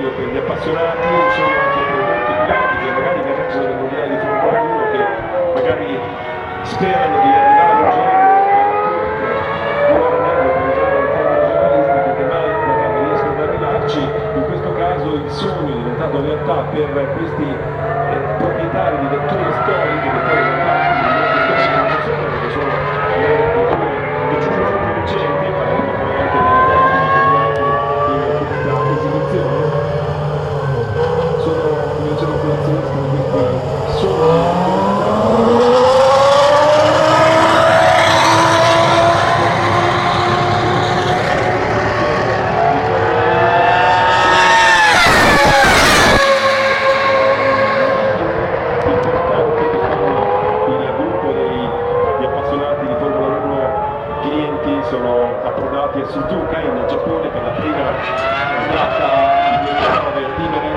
solo per gli appassionati, sono anche per molti piloti che magari verrebbero nel mondiale di Formula 1, che magari sperano di arrivare un giorno a Maranello, per usare un termine giornalistico, che mai magari riescono ad arrivarci. In questo caso il sogno è diventato realtà per questi proprietari di vetture storiche che poi in realtà non sono, perché sono vetture decisamente recenti, parleremo poi anche dei modelli impegnati in questa esibizione. Sono, come dicevo, collezionisti di questi sogni. Sono approdati a Suzuka in Giappone per la prima tratta di 2009 a vivere